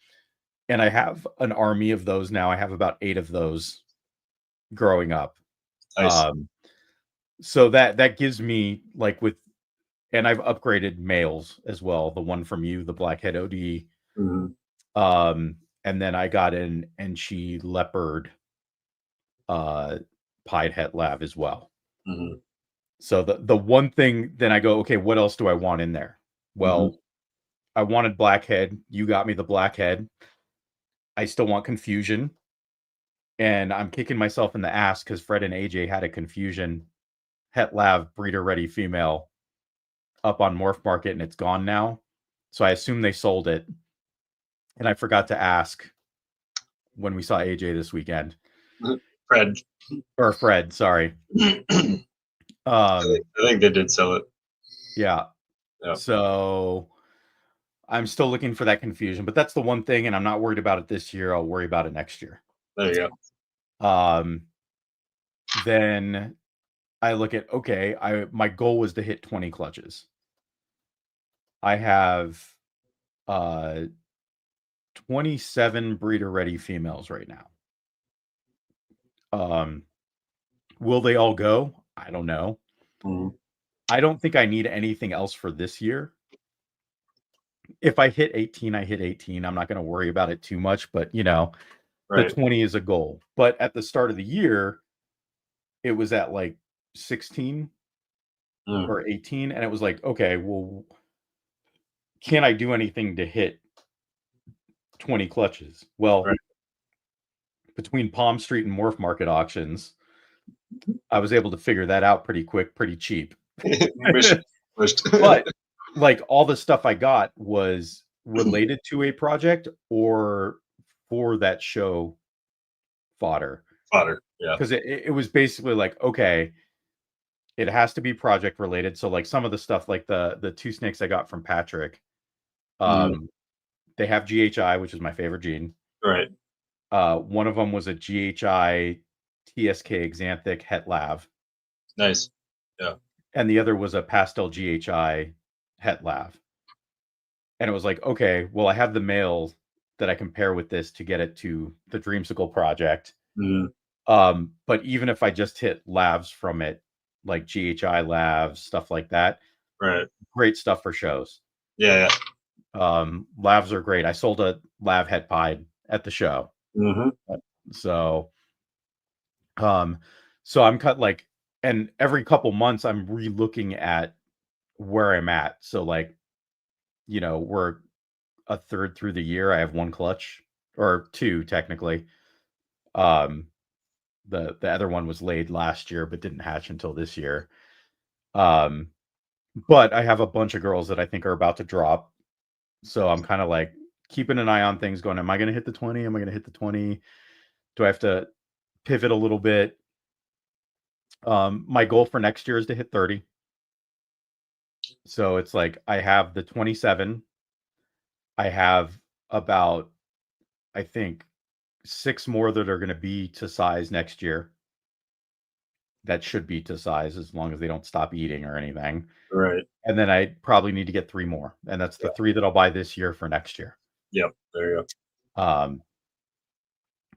and I have an army of those now. I have about 8 of those growing up. Nice. So that gives me like and I've upgraded males as well. The one from you, the blackhead OD. Mhm. And then I got an Enchi leopard pied het lav as well. Mhm. So the one thing, then I go, okay, what else do I want in there? Mhm. Well, I wanted blackhead. You got me the blackhead. I still want confusion. And I'm kicking myself in the ass because Fred and AJ had a confusion het lav breeder ready female up on Morph Market and it's gone now. So I assume they sold it. And I forgot to ask when we saw AJ this weekend. Fred. Or Fred, sorry. I think they did sell it. Yeah. Yeah. So I'm still looking for that confusion, but that's the one thing, and I'm not worried about it this year. I'll worry about it next year. There you Then I look at, okay, my goal was to hit 20 clutches. I have 27 breeder ready females right now. Will they all go? I don't know. go. I don't think I need anything else for this year. If I hit 18, I hit 18. I'm not going to worry about it too much, but the Right. 20 is a goal. But at the start of the year, it was at like 16 Mm. or 18. And it was like, okay, well, can I do anything to hit 20 clutches? Well, Right. between Palm Street and Morph Market auctions, I was able to figure that out pretty quick, pretty cheap. Mission pushed. But like all the stuff I got was related to a project or for that show fodder. Fodder. Yeah. Because it was basically like, okay, it has to be project related. So like some of the stuff, like the 2 snakes I got from Patrick, Mm. they have GHI, which is my favorite gene. Right. One of them was a GHI TSK Xanthic Het Lav. Nice. Yeah. And the other was a pastel GHI Het Lav. And it was like, okay, well, I have the male that I can pair with this to get it to the Dreamsicle project. Mm. But even if I just hit lavs from it, like GHI lavs, stuff like that, Right. great stuff for shows. Yeah. Lavs are great. I sold a lav het pied at the show. Mm-hmm. So, um, so I'm cut like, and every couple months I'm re-looking at where I'm at. So like, we're a third through the year. I have one clutch or two technically. Um, the other one was laid last year, but didn't hatch until this year. Um, but I have a bunch of girls that I think are about to drop. So I'm kind of like keeping an eye on things going, am I going to hit the 20? Am I going to hit the 20? Do I have to pivot a little bit? My goal for next year is to hit 30. So it's like I have the 27. I have about, I think, 6 more that are going to be to size next year. That should be to size as long as they don't stop eating or anything. Right. And then I probably need to get 3 more. And that's the 3 that I'll buy this year for next year. Yep. There you go. Um,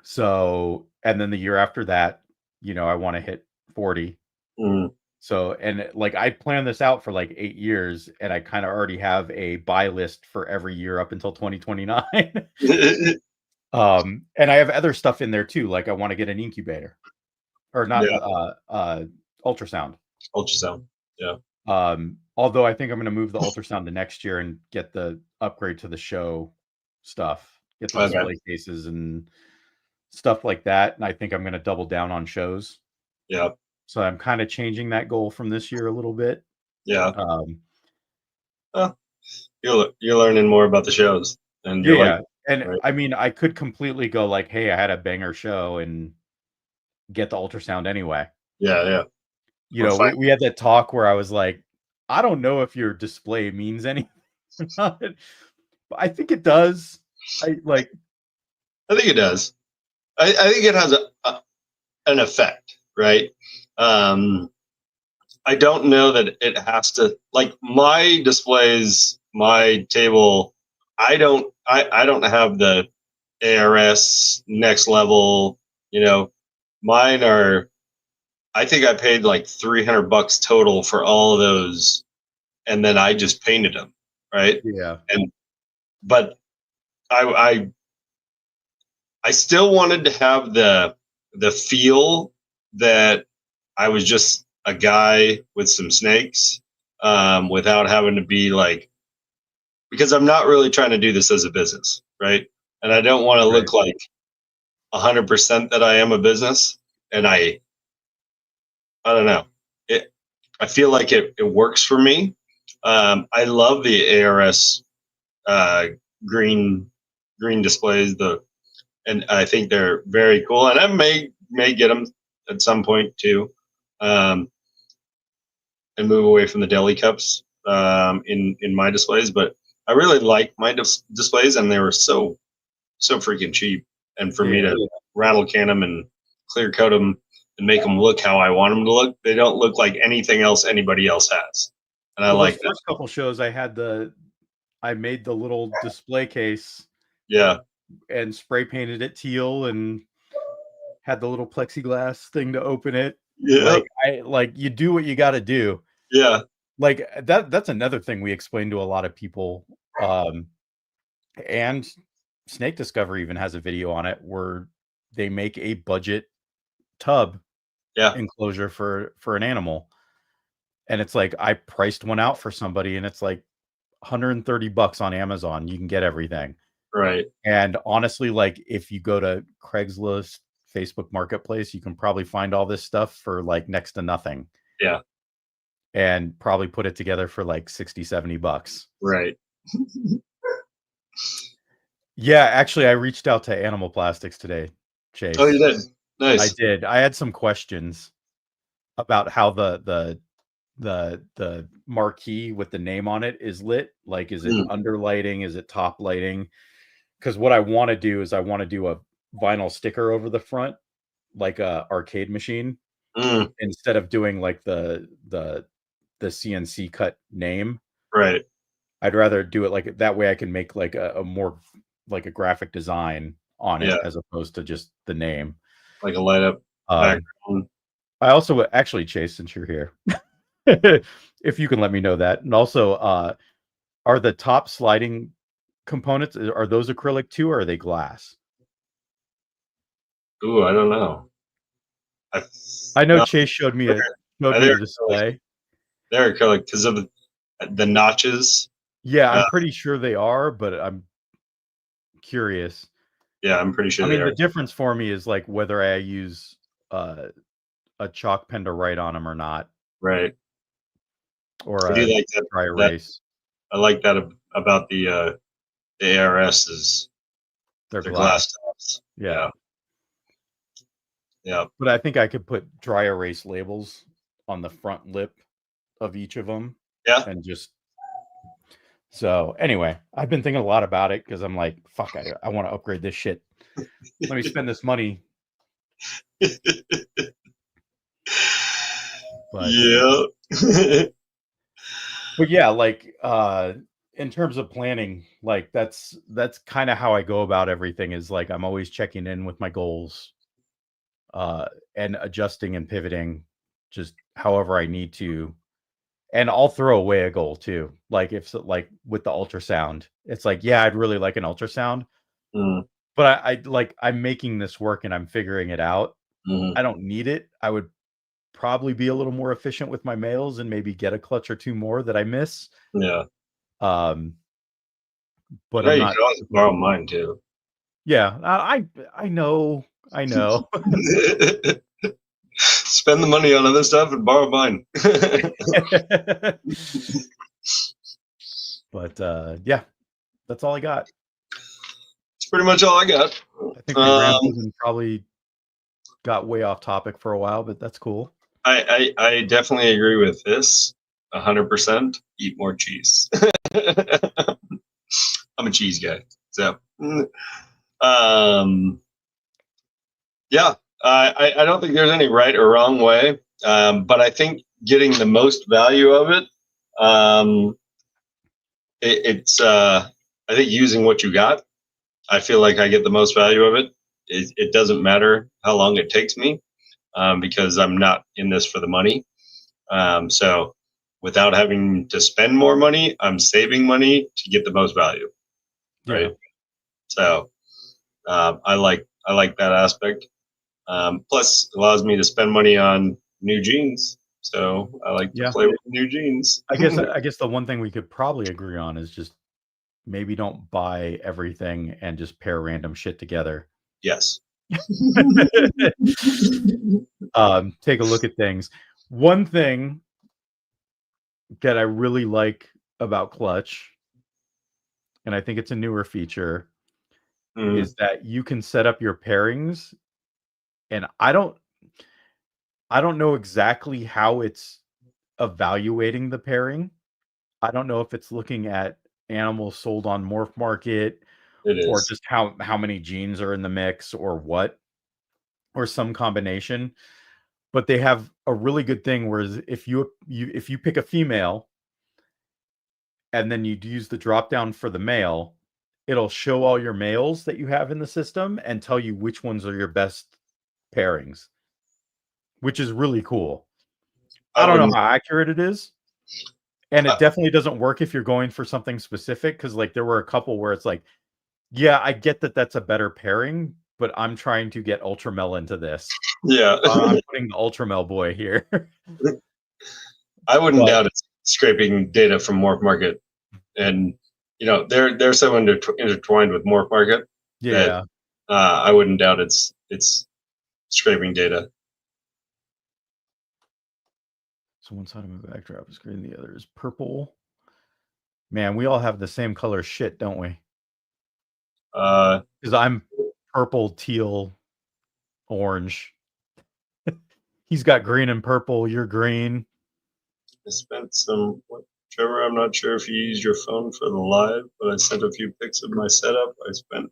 so, and then the year after that, I want to hit 40. Mm. So, and like I planned this out for like 8 years, and I kind of already have a buy list for every year up until 2029. And I have other stuff in there too. Like I want to get an incubator or not, Yeah. ultrasound. Ultrasound. Yeah. Although I think I'm going to move the ultrasound to next year and get the upgrade to the show stuff, get the Okay. display cases and stuff like that. And I think I'm going to double down on shows. Yeah. So I'm kind of changing that goal from this year a little bit. Yeah. Um, You're learning more about the shows, and you're like, yeah. And right? I mean, I could completely go like, hey, I had a banger show and get the ultrasound anyway. Yeah. Yeah. Or We had that talk where I was like, I don't know if your display means anything or not, but I think it does. I think it does. I think it has an effect, right? I don't know that it has to, like my displays, my table. I don't have the ARS next level. Mine are. I think I paid like $300 total for all of those, and then I just painted them, right? yeah. But I still wanted to have the feel that I was just a guy with some snakes, without having to be like, because I'm not really trying to do this as a business, right? And I don't want to look like 100% that I am a business. And I don't know. I feel like it works for me. I love the ARS green displays. And I think they're very cool. And I may get them at some point too, and move away from the deli cups, in my displays. But I really like my displays, and they were so freaking cheap. And for me to rattle can them and clear coat them and make them look how I want them to look, they don't look like anything else anybody else has. And I like those first couple shows I made the little display case. Yeah. And spray painted it teal and had the little plexiglass thing to open it. Yeah. Like you do what you got to do. Yeah. Like that's another thing we explain to a lot of people. And Snake Discovery even has a video on it where they make a budget tub enclosure for an animal. And it's like I priced one out for somebody and it's like $130 on Amazon. You can get everything. Right. And honestly, like if you go to Craigslist, Facebook Marketplace, you can probably find all this stuff for like next to nothing. Yeah. And probably put it together for like $60-$70. Right. Yeah, actually I reached out to Animal Plastics today, Chase. Oh, you did? Nice. I did. I had some questions about how the marquee with the name on it is lit. Like, is it under lighting? Is it top lighting? Because what I want to do is I want to do a vinyl sticker over the front, like a arcade machine, instead of doing like the CNC cut name. Right. I'd rather do it like that way. I can make like a more like a graphic design on it as opposed to just the name, like a light up. background. I also actually, Chase, since you're here, if you can let me know that, and also, are the top sliding components, are those acrylic too, or are they glass? Ooh, I don't know. I know No, Chase showed me they're the acrylic. display. They're acrylic because of the notches. Yeah, Uh, I'm pretty sure they are, but I'm curious. yeah, I'm pretty I sure they mean, the are. difference for me is like whether I use uh, a chalk pen to write on them or not, Right. or I do a like that. dry That erase. I like that about the ARS is They're the glass. glass tops. Yeah. Yeah. Yeah. But I think I could put dry erase labels on the front lip of each of them Yeah. and just so anyway, I've been thinking a lot about it because I'm like, fuck, I want to upgrade this shit. Let me spend this money. But Yeah. yeah, like in terms of planning, like that's kind of how I go about everything is like I'm always checking in with my goals uh and adjusting and pivoting just however I need to. And I'll throw away a goal too. Like if like with the ultrasound, it's like, yeah, I'd really like an ultrasound, Mm, but I like I'm making this work and I'm figuring it out. mhm. I don't need it. I would probably be a little more efficient with my mails and maybe get a clutch or two more that I miss. Yeah. Um, but Yeah, I'm you not. can always borrow mine too. Yeah, I know, I know. Spend the money on other stuff and borrow mine. But yeah, that's all I got. That's pretty much all I got. I think we Um, rambled and probably got way off topic for a while, but that's cool. I definitely agree with this 100%. Eat more cheese. I'm a cheese guy. So, um, yeah, I don't think there's any right or wrong way, but I think getting the most value of it, um, it's I think using what you got. I feel like I get the most value of it. It doesn't matter how long it takes me because I'm not in this for the money. So without having to spend more money, I'm saving money to get the most value, Yeah, right? So I like that aspect. Plus, it allows me to spend money on new jeans. So I like to yeah. play with new jeans. I guess the one thing we could probably agree on is just maybe don't buy everything and just pair random shit together. Yes. Take a look at things. One thing that I really like about Clutch, and I think it's a newer feature, Mm, is that you can set up your pairings. And I don't know exactly how it's evaluating the pairing. I don't know if it's looking at animals sold on Morph Market it or is. just how many genes are in the mix or what, or some combination. But they have a really good thing where if you pick a female and then you use the drop down for the male, it'll show all your males that you have in the system and tell you which ones are your best pairings, which is really cool. I I don't know wouldn't. how accurate it is, and Uh, it definitely doesn't work if you're going for something specific because like there were a couple where it's like, yeah, I get that that's a better pairing, but I'm trying to get Ultramel into this. yeah, I'm putting the Ultramel boy here. I wouldn't But doubt it's scraping data from Morph Market, and they're so intertwined with Morph Market that yeah. I wouldn't doubt it's scraping data. So one side of my backdrop is green, the other is purple. Man, we all have the same color shit, don't we? Uh, Because I'm purple, teal, orange. He's got green and purple. You're green. I spent some. Trevor, I'm not sure if you used your phone for the live, but I sent a few pics of my setup. I spent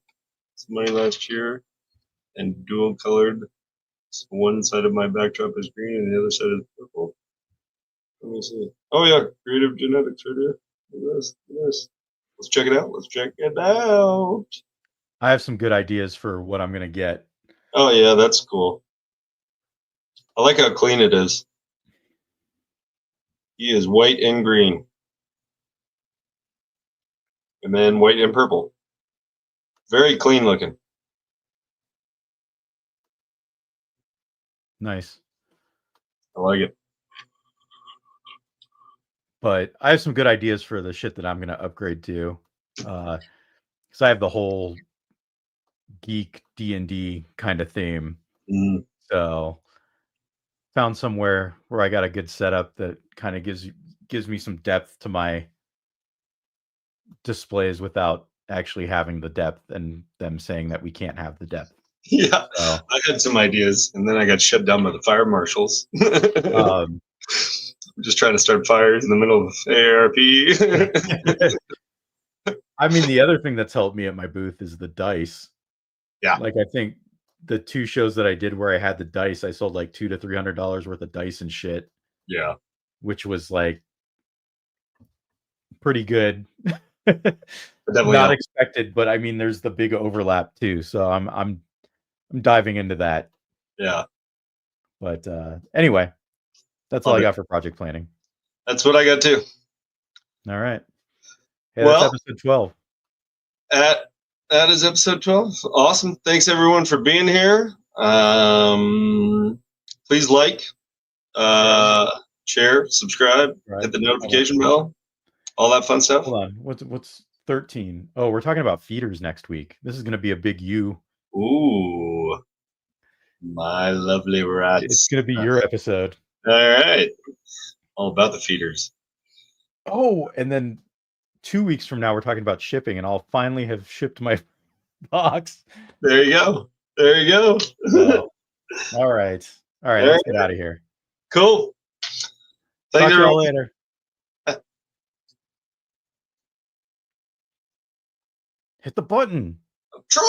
some money last year and dual colored. So one side of my backdrop is green and the other side is purple. Let me see. Oh yeah, creative genetics right here. Look at this. Look at this. Let's check it out. Let's check it out. I have some good ideas for what I'm gonna get. Oh yeah, that's cool. I like how clean it is. He is white and green. And then white and purple. Very clean looking. Nice. I like it. But I have some good ideas for the shit that I'm going to upgrade to. Because I have the whole geek D&D kind of theme. Mm. So found somewhere where I got a good setup that kind of gives me some depth to my displays without actually having the depth and them saying that we can't have the depth. Yeah, So, I had some ideas, and then I got shut down by the fire marshals. um, Just trying to start fires in the middle of AARP. I mean, the other thing that's helped me at my booth is the dice. Yeah. Like, I think the 2 shows that I did where I had the dice, I sold like $200 to $300 worth of dice and shit. Yeah. Which was like pretty good. Definitely Not helped. expected, but I mean, there's the big overlap too. So I'm diving into that. Yeah. But anyway, that's all Love I it. got for project planning. That's what I got too. All right. Hey, Well, that's episode 12. That is episode 12. Awesome. Thanks everyone for being here. Please like, share, subscribe, hit the notification bell, all that fun stuff. Hold on. What's 13? Oh, we're talking about feeders next week. This is going to be a big U. Ooh, my lovely rats. It's going to be your episode. All right. All about the feeders. Oh, and then 2 weeks from now, we're talking about shipping, and I'll finally have shipped my box. There you go. There you go. So, all right. All right. Let's get out of here. Cool. Talk to y'all later. Hit the button. Troy.